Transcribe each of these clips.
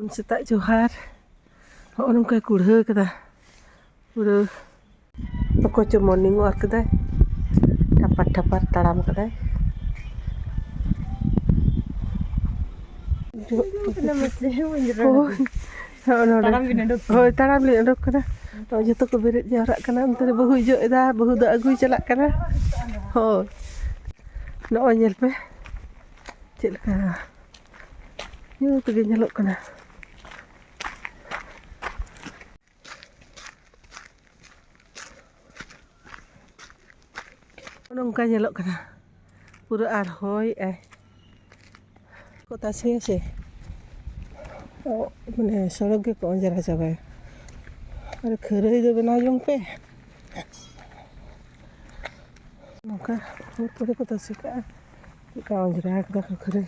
Setak Johar. Oh, nunggu kurhe kata. Udah. Aku cuma morning walk kata. Dapat taram kata. Taram li ndok kata. Oh, jatuh ke berit jarak kena. Ntar bahu hijau dah, bahu dah agu celak kena. Oh, nak onyel pe. Cik lah. Yo, pergi nyelok kena. Nungka nyelok kena. Pura arhoi Kota sih. Oh, mana sorok ke kau jara cabai. Ada kerja itu benar jong pe. Nungka, pura kota sih kau jara kita kerja.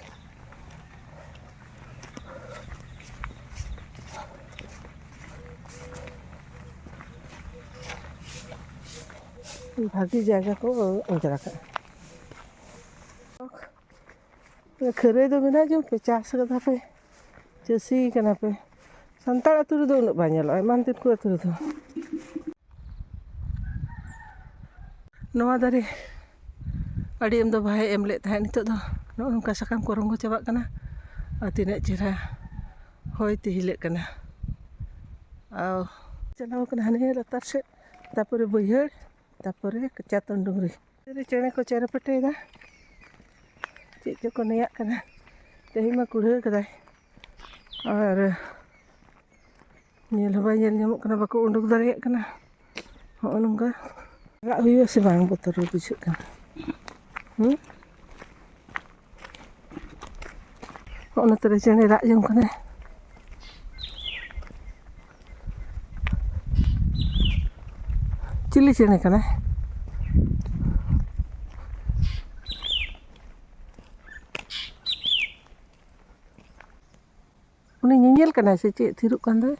भागी जाएगा को अंजरा का खरे दो बिना जो 50 कथा पे चसी कना पे संताल अतुर दो उन बाñalo एमान तिन को अतुर दो नवा दारे अड़ी एम दो भाई एम ले थाहे नितो दो नोंका साकाम को रंगो चाबाक कना तिना चेहरा होय तिहिले कना आ चलाव कना हने लतार से तापरे बइहड़ तापरे कचातन डुंगरी चेणे को चेहरा पटेगा चेक को नया कना तेही मा कुढ़े कदाय और नेल हबा नेल ᱧᱟᱢᱚᱜ कना बाको उंडुक दाᱲेयाग कना हो नंगा राग हुई से बांग बोतर बुझाग कना हो नतरे चेणे राग जंग कना चिली चेणे कना उनी nyel kana se cik thiruk kan doi